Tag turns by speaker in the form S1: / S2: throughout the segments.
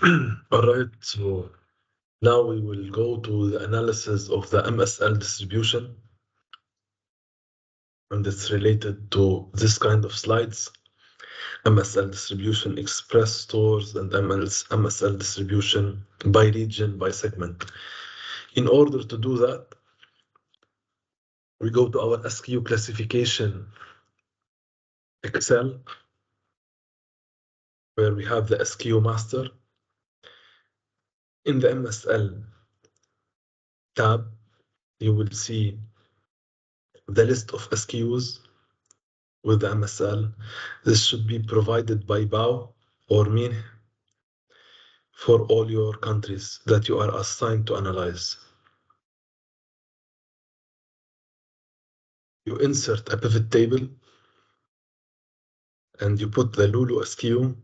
S1: All right, so now we will go to the analysis of the MSL distribution, and it's related to this kind of slides. MSL distribution, express stores, and MSL distribution by region, by segment. In order to do that, we go to our SKU classification Excel, where we have the SKU master. In the MSL tab, you will see the list of SKUs with the MSL. This should be provided by BAO or MIN for all your countries that you are assigned to analyze. You insert a pivot table and you put the Lulu SKU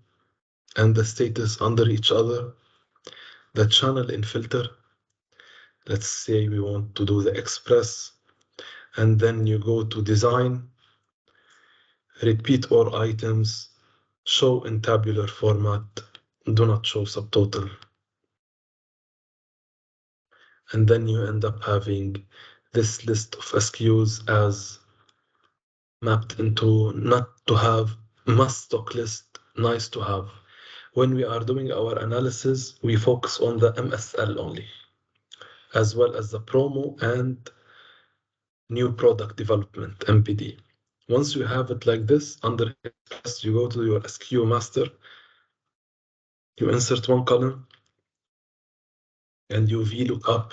S1: and the status under each other, the channel in filter. Let's say we want to do the express, and then you go to design, repeat all items, show in tabular format, do not show subtotal. And then you end up having this list of SKUs as mapped into not to have, must stock list, nice to have. When we are doing our analysis, we focus on the MSL only, as well as the promo and new product development, MPD. Once you have it like this, under Express, you go to your SKU master, you insert one column, and you VLOOKUP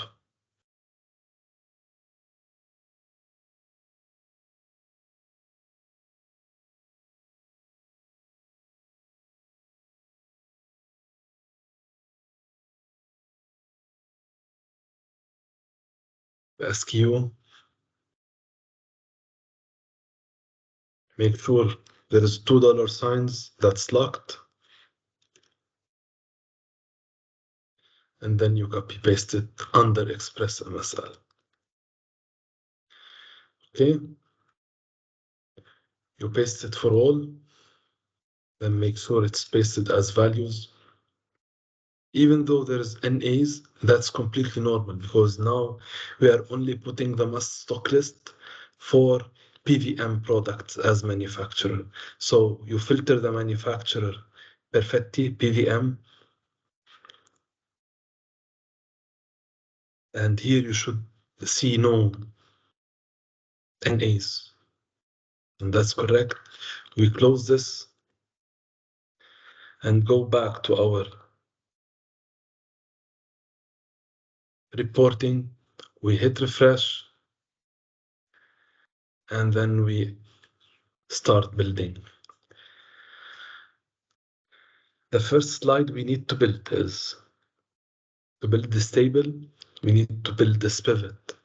S1: the SKU, make sure there is $2 signs that's locked, and then you copy paste it under Express MSL. Okay, you paste it for all, then make sure it's pasted as values. Even though there's NAs, that's completely normal because now we are only putting the must stock list for PVM products as manufacturer. So you filter the manufacturer, Perfetti, PVM, and here you should see no NAs. And that's correct. We close this and go back to our reporting. We hit refresh, and then we start building. The first slide we need to build is to build this table. We need to build this pivot.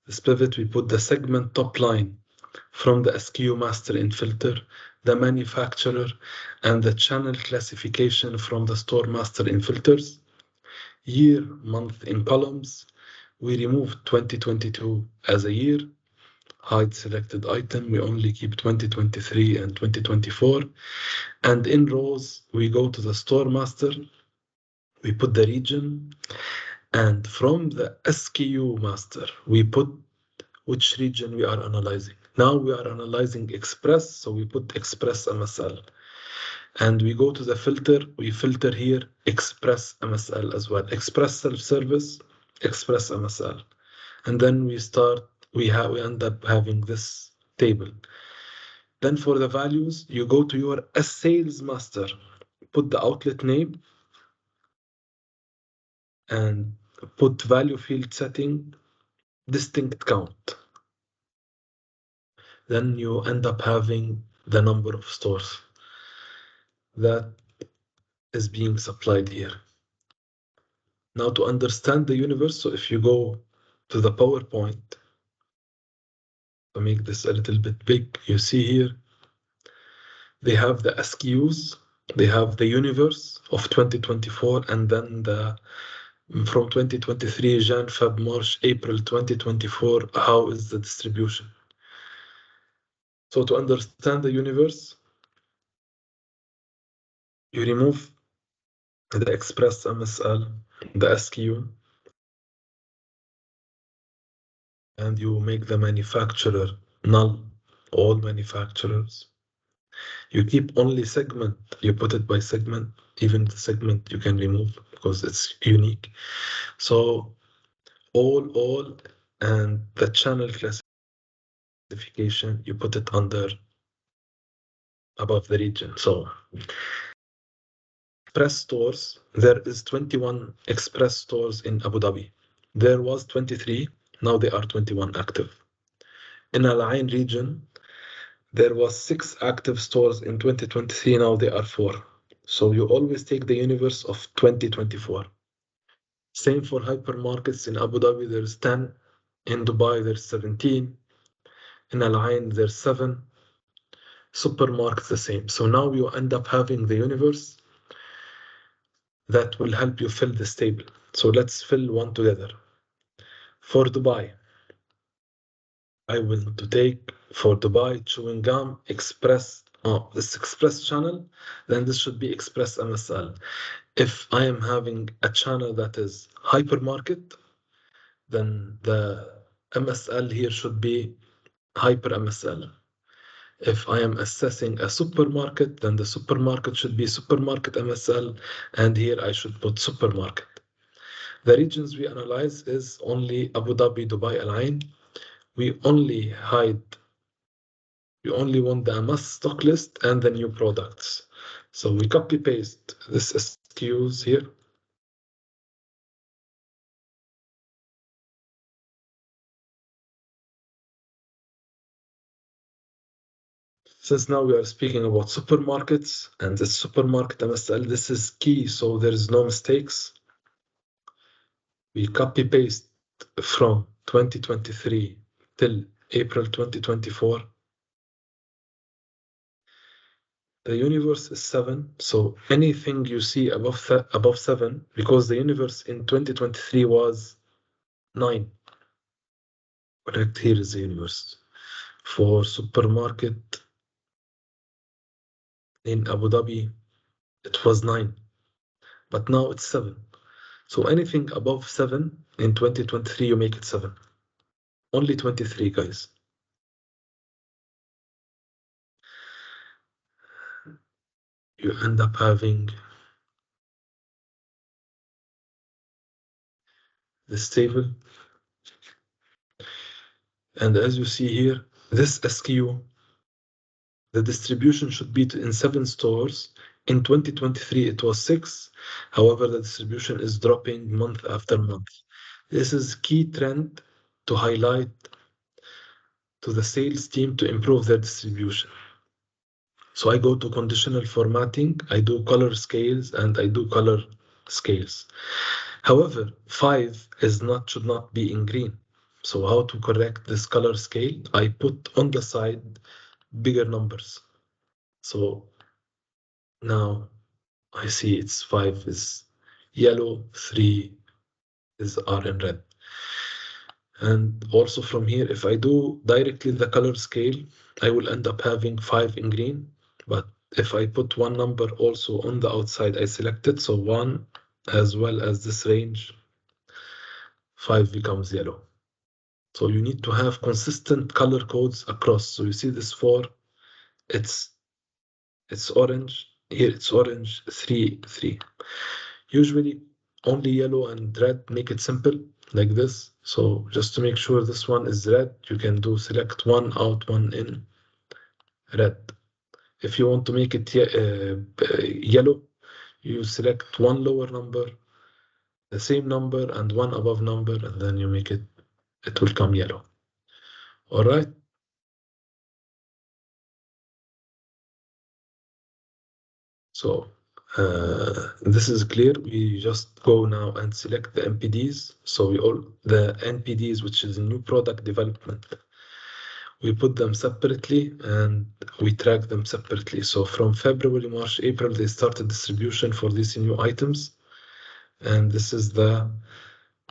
S1: This pivot, we put the segment top line from the SKU master in filter, the manufacturer, and the channel classification from the store master in filters. Year, month in columns. We remove 2022 as a year. Hide selected item. We only keep 2023 and 2024. And in rows, we go to the store master. We put the region. And from the SKU master, we put which region we are analyzing. Now we are analyzing Express, so we put Express MSL. And we go to the filter, we filter here Express MSL as well. Express self-service, Express MSL. And then we end up having this table. Then for the values, you go to your sales master, put the outlet name, and put value field setting, distinct count. Then you end up having the number of stores that is being supplied here. Now to understand the universe, so if you go to the PowerPoint, to make this a little bit big, you see here, they have the SKUs, they have the universe of 2024, and then from 2023, Jan, Feb, March, April 2024, how is the distribution? So to understand the universe, you remove the express MSL, the SKU, and you make the manufacturer null, all manufacturers. You keep only segment, you put it by segment, even the segment you can remove because it's unique. So all, and the channel classification, you put it under above the region. So Express stores, there is 21 Express stores in Abu Dhabi. There was 23, now they are 21 active. In Al Ain region, there was 6 active stores in 2023, now they are 4. So you always take the universe of 2024. Same for hypermarkets in Abu Dhabi, there's 10. In Dubai, there's 17. In Al Ain, there's 7. Supermarkets, the same. So now you end up having the universe that will help you fill this table. So let's fill one together. For Dubai, I will to take for Dubai chewing gum express. Oh, this express channel, then this should be express MSL. If I am having a channel that is hypermarket, then the MSL here should be hyper MSL. If I am assessing a supermarket, then the supermarket should be supermarket MSL, and here I should put supermarket. The regions we analyze is only Abu Dhabi, Dubai, Al Ain. We only want the MS stock list and the new products. So we copy paste this SKUs here. Since now we are speaking about supermarkets and the supermarket MSL, this is key, so there is no mistakes. We copy paste from 2023 till April 2024. The universe is 7, so anything you see above 7, because the universe in 2023 was 9. Correct, here is the universe. For supermarket in Abu Dhabi, it was 9, but now it's 7. So anything above 7 in 2023, you make it 7. Only 23, guys. You end up having this table. And as you see here, this SKU, the distribution should be in 7 stores. In 2023, it was 6. However, the distribution is dropping month after month. This is key trend to highlight to the sales team to improve their distribution. So I go to conditional formatting, I do color scales, and I do color scales. However, 5 should not be in green. So how to correct this color scale? I put on the side bigger numbers. So now I see it's 5 is yellow, 3 are in red. And also from here, if I do directly the color scale, I will end up having 5 in green. But if I put one number also on the outside, I select it. So 1 as well as this range, 5 becomes yellow. So you need to have consistent color codes across. So you see this 4, it's orange. Here it's orange, 3. Usually only yellow and red, make it simple like this. So just to make sure this one is red, you can do select 1 out, 1 in, red. If you want to make it yellow, you select 1 lower number, the same number, and 1 above number, and then you make it will come yellow. All right. So this is clear. We just go now and select the NPDs. So the NPDs, which is new product development, we put them separately and we track them separately. So from February, March, April, they started distribution for these new items. And this is the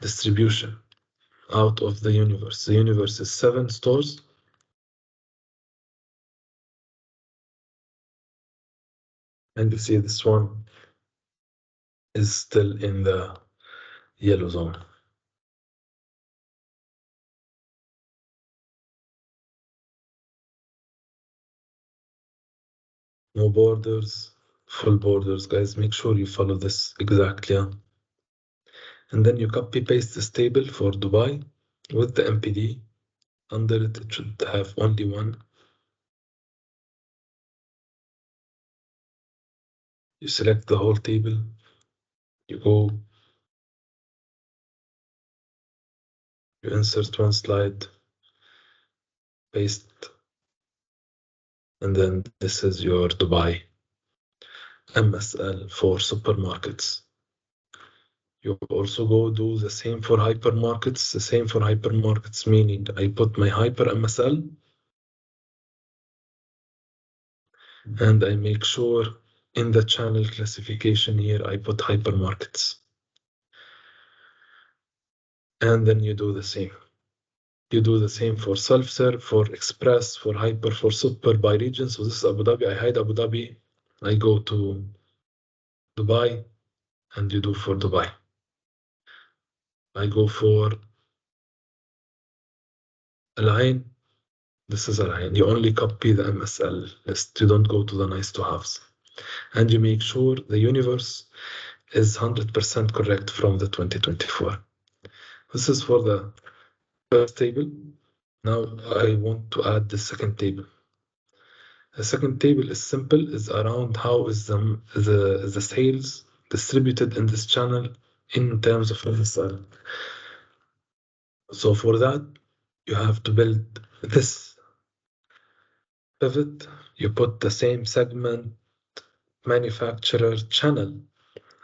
S1: distribution out of the universe. The universe is 7 stores. And you see this one is still in the yellow zone. No borders, full borders, guys. Make sure you follow this exactly. And then you copy paste this table for Dubai with the MPD. Under it, it should have only one. You select the whole table. You go. You insert one slide. Paste. And then this is your Dubai MSL for supermarkets. You also go do the same for hypermarkets. The same for hypermarkets, meaning I put my hyper MSL and I make sure in the channel classification here I put hypermarkets. And then you do the same. You do the same for self-serve, for express, for hyper, for super by region. So this is Abu Dhabi. I hide Abu Dhabi. I go to Dubai and you do for Dubai. I go for Al Ain. This is Al Ain. You only copy the MSL list. You don't go to the nice to haves. And you make sure the universe is 100% correct from the 2024. This is for the first table. Now I want to add the second table. The second table is simple, is around how is the sales distributed in this channel in terms of MSL. So for that, you have to build this pivot. You put the same segment manufacturer channel,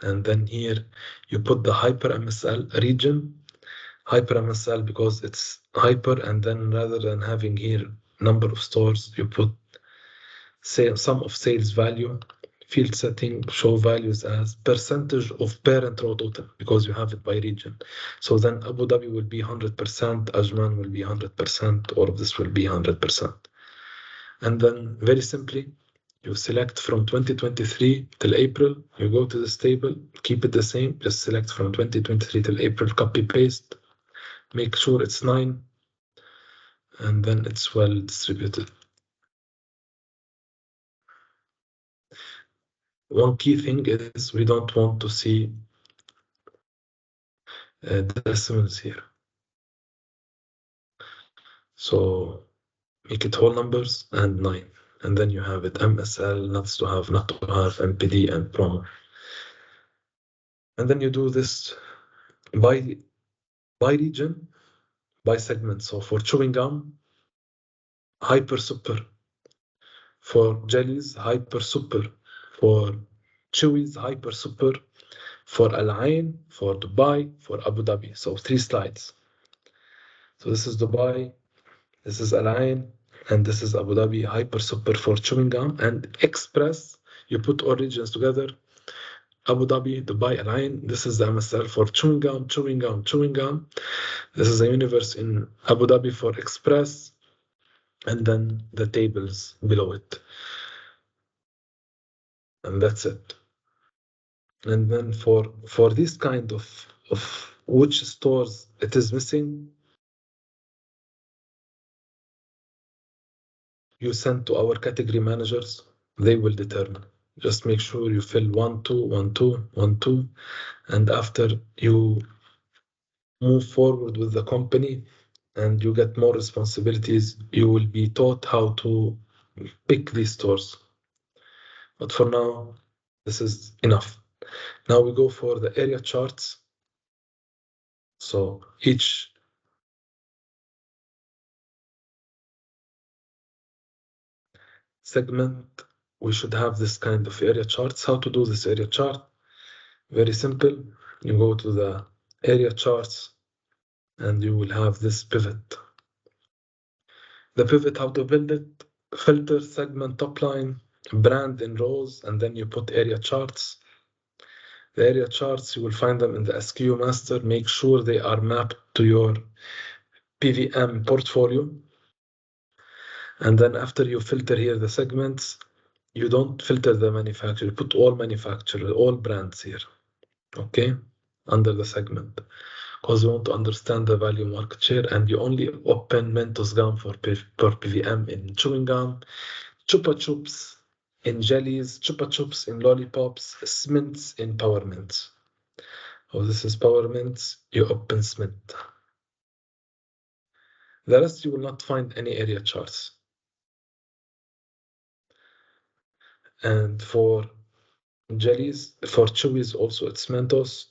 S1: and then here you put the hyper MSL region, hyper MSL because it's hyper, and then rather than having here number of stores, you put say sum of sales value, field setting, show values as percentage of parent row total because you have it by region. So then Abu Dhabi will be 100%, Ajman will be 100%, all of this will be 100%. And then very simply, you select from 2023 till April, you go to this table, keep it the same, just select from 2023 till April, copy paste, make sure it's 9, and then it's well distributed. One key thing is we don't want to see decimals here. So make it whole numbers and 9. And then you have it MSL, not to have, MPD, and promo. And then you do this by region, by segment. So for chewing gum, hyper super. For jellies, hyper super. For chewies, hyper super. For Al Ain, for Dubai, for Abu Dhabi. So 3 slides. So this is Dubai, this is Al Ain, and this is Abu Dhabi, hyper super for chewing gum. And express, you put all regions together. Abu Dhabi, Dubai, Al Ain. This is the MSL for chewing gum, chewing gum, chewing gum. This is the universe in Abu Dhabi for express, and then the tables below it. And that's it. And then for this kind of which stores it is missing, you send to our category managers. They will determine. Just make sure you fill 1, 2, 1, 2, 1, 2, and after you move forward with the company and you get more responsibilities, you will be taught how to pick these stores. But for now, this is enough. Now we go for the area charts. So each segment, we should have this kind of area charts. How to do this area chart? Very simple. You go to the area charts and you will have this pivot. The pivot, how to build it? Filter, segment, top line, brand in rows, and then you put area charts. The area charts, you will find them in the SKU master. Make sure they are mapped to your PVM portfolio. And then after you filter here the segments, you don't filter the manufacturer, you put all manufacturers, all brands here. okay, under the segment. Because you want to understand the value market share, and you only open Mentos gum for PVM in chewing gum, Chupa Chups in jellies, Chupa Chups in lollipops, Smints in Power Mints. Oh, this is Power Mints, you open Smint. The rest you will not find any area charts. And for jellies, for chewies also it's Mentos.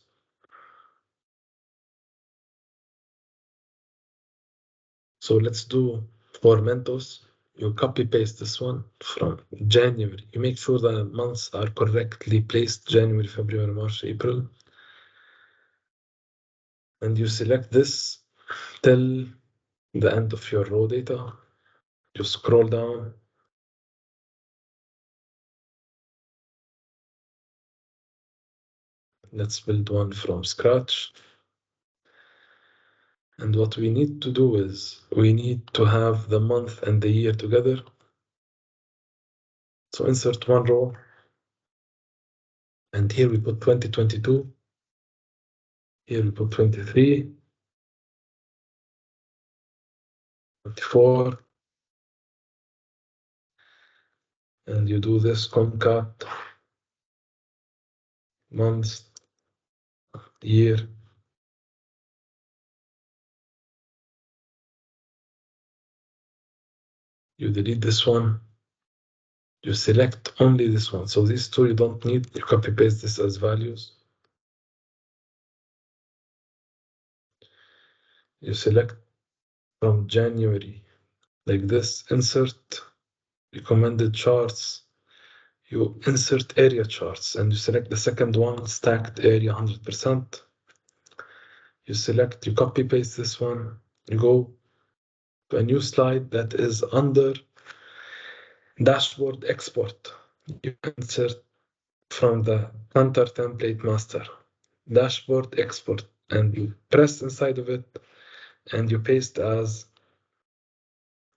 S1: So let's do for Mentos, you copy paste this one from January. You make sure the months are correctly placed, January, February, March, April. And you select this till the end of your raw data. You scroll down. Let's build one from scratch. And what we need to do is we need to have the month and the year together. So insert one row. And here we put 2022. Here we put 23, 24. And you do this concat, month, year. You delete this one. You select only this one. So these two you don't need. You copy paste this as values. You select from January like this, insert recommended charts. You insert area charts and you select the second one, stacked area 100%. You select, you copy paste this one, you go to a new slide that is under dashboard export. You insert from the Kantar template master, dashboard export, and you press inside of it and you paste as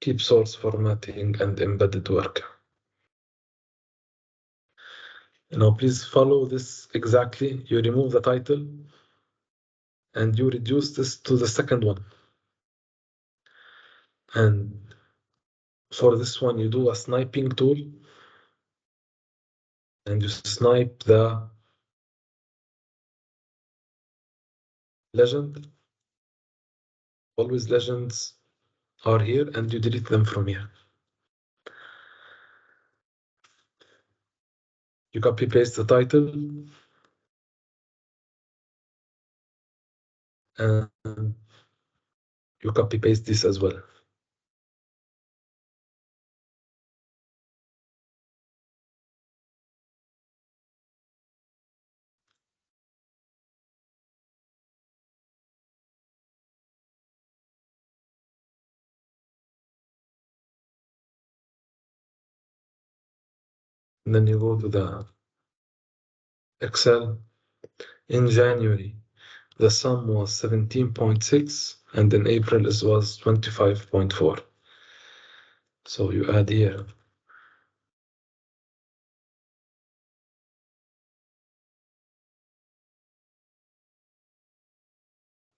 S1: keep source formatting and embedded work. Now please follow this exactly. You remove the title and you reduce this to the second one. And for this one, you do a sniping tool and you snipe the legend. Always legends are here and you delete them from here. You copy paste the title and you copy paste this as well. And then you go to the Excel. In January, the sum was 17.6 and in April it was 25.4. So you add here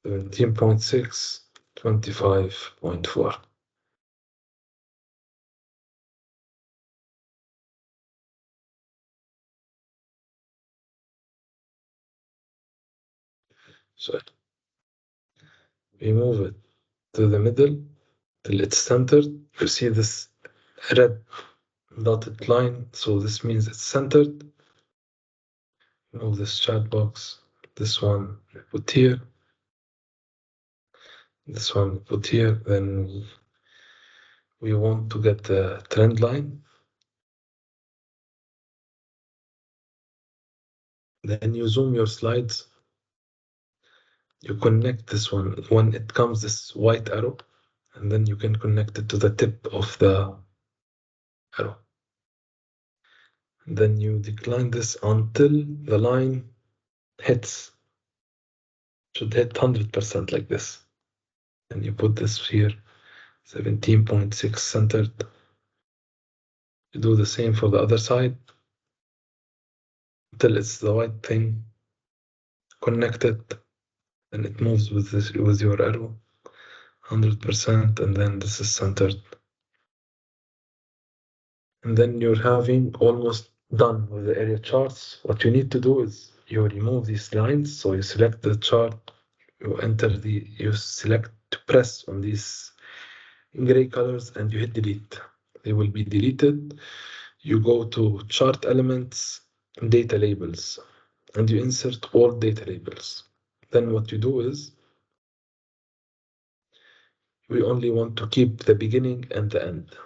S1: 17.6, 25.4. So we move it to the middle till it's centered. You see this red dotted line, so this means it's centered. Move this chat box. This one we put here. This one we put here. Then we want to get the trend line. Then you zoom your slides. You connect this one when it comes this white arrow, and then you can connect it to the tip of the arrow. Then you decline this until the line hits, should hit 100% like this. And you put this here, 17.6 centered. You do the same for the other side until it's the white thing. connected, and it moves with your arrow 100%, and then this is centered. And then you're having almost done with the area charts. What you need to do is you remove these lines. So you select the chart, you select to press on these gray colors and you hit delete. They will be deleted. You go to chart elements, data labels, and you insert all data labels. Then what you do is we only want to keep the beginning and the end,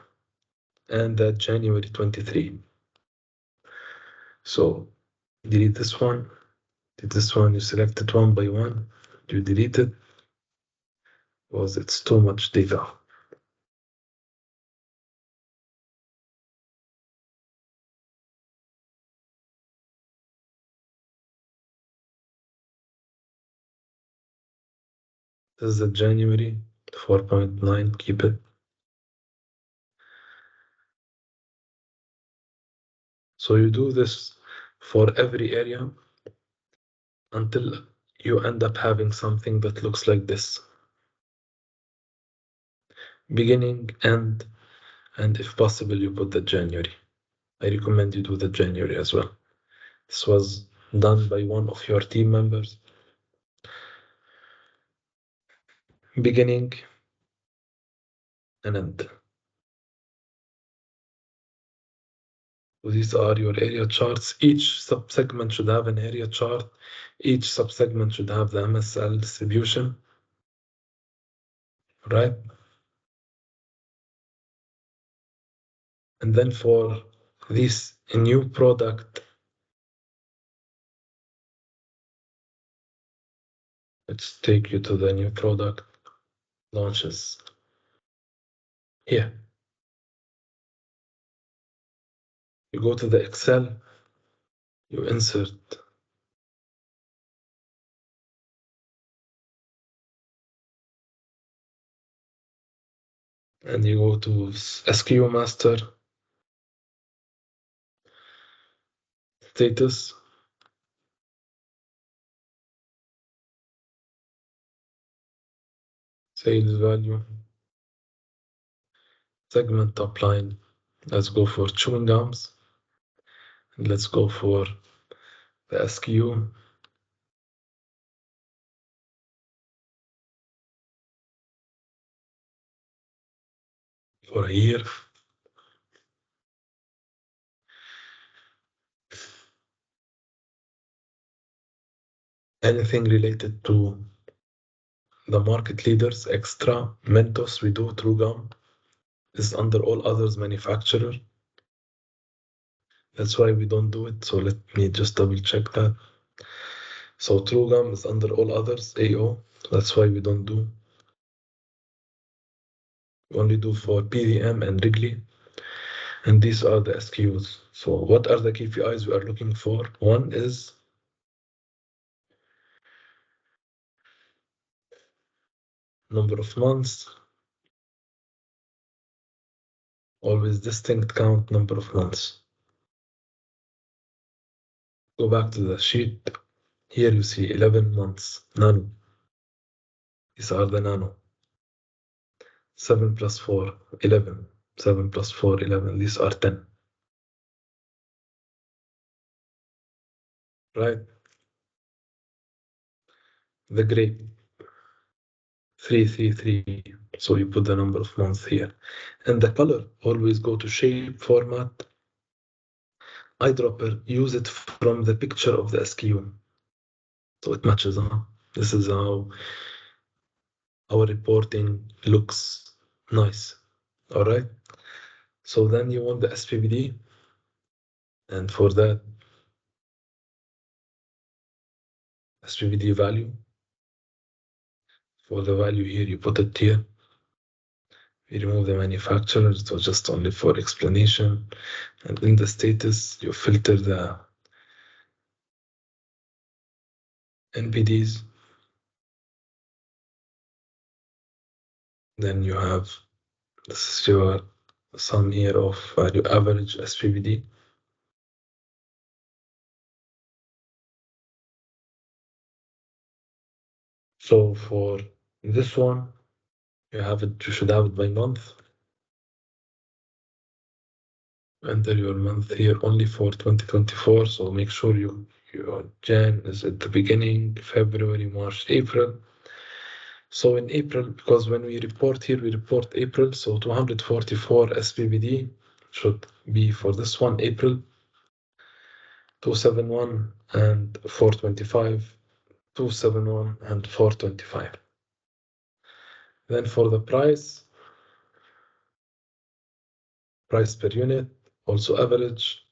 S1: and that January 23. So delete this one, you select it one by one, you delete it because it's too much data. This is the January 4.9, keep it. So you do this for every area until you end up having something that looks like this. Beginning, end, and if possible, you put the January. I recommend you do the January as well. This was done by one of your team members. Beginning and end. So these are your area charts. Each subsegment should have an area chart. Each subsegment should have the MSL distribution, right? And then for this new product, let's take you to the new product launches. Here, you go to the Excel, you insert and you go to SKU master, status, sales value, segment top line. Let's go for chewing gums. And let's go for the SKU. For a year. Anything related to the market leaders, Extra, Mentos, we do True Gum is under all others manufacturer. That's why we don't do it. So let me just double check that. So True Gum is under all others, AO. That's why we don't do. We only do for PDM and Wrigley. And these are the SKUs. So what are the KPIs we are looking for? One is number of months. Always distinct count number of months. Go back to the sheet. Here you see 11 months, nano. These are the nano. 7 plus 4, 11. 7 plus 4, 11. These are 10. Right? The gray, 3, 3, 3. So you put the number of months here. And the color, always go to shape, format. Eyedropper, use it from the picture of the SKU. So it matches, huh? This is how our reporting looks nice. All right. So then you want the SPVD. And for that, SPVD value. For the value here, you put it here. We remove the manufacturer, so just only for explanation. And in the status, you filter the NPDs. Then you have, this is your sum here of value average SPVD. So for this one, you should have it by month. Enter your month here only for 2024. So make sure your Jan is at the beginning, February, March, April. So in April, because when we report here, we report April. So 244 SPBD should be for this one, April. 271 and 425, 271 and 425. Then for the price per unit, also average.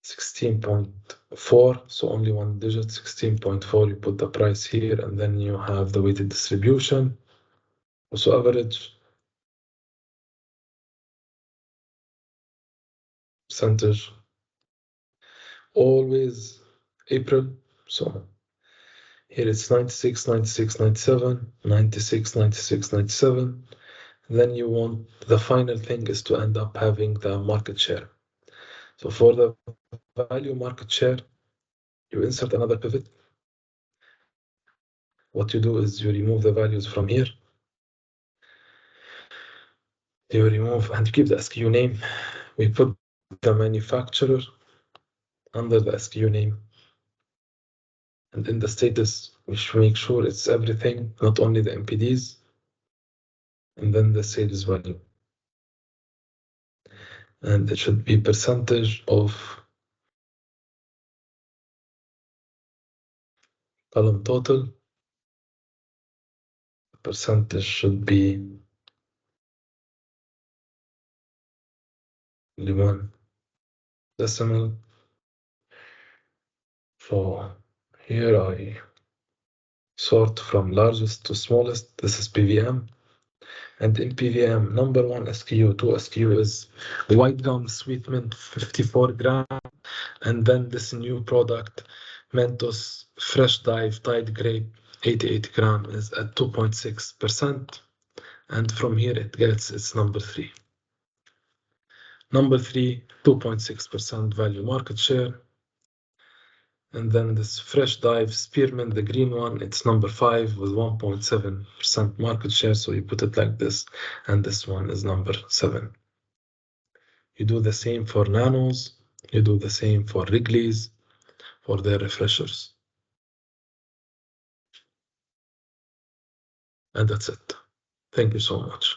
S1: $16.4, so only one digit, 16.4. You put the price here, and then you have the weighted distribution, also average, percentage, always April. So here it's 96, 96, 97, 96, 96, 97. Then you want the final thing is to end up having the market share. So for the value market share, you insert another pivot. What you do is you remove the values from here. You remove and you keep the SKU name. We put the manufacturer under the SKU name. And in the status, we should make sure it's everything, not only the MPDs, and then the sales value. And it should be percentage of column total. The percentage should be only one decimal. So here I sort from largest to smallest. This is PVM. And in PVM, number one SKU, two SKU is white gum sweet mint, 54 gram. And then this new product, Mentos Fresh Dive Tide Grape, 88 gram, is at 2.6%. And from here, it gets its number three. Number three, 2.6% value market share. And then this Fresh Dive Spearmint, the green one, it's number 5 with 1.7% market share. So you put it like this, and this one is number 7. You do the same for Nanos. You do the same for Wrigley's, for their refreshers. And that's it. Thank you so much.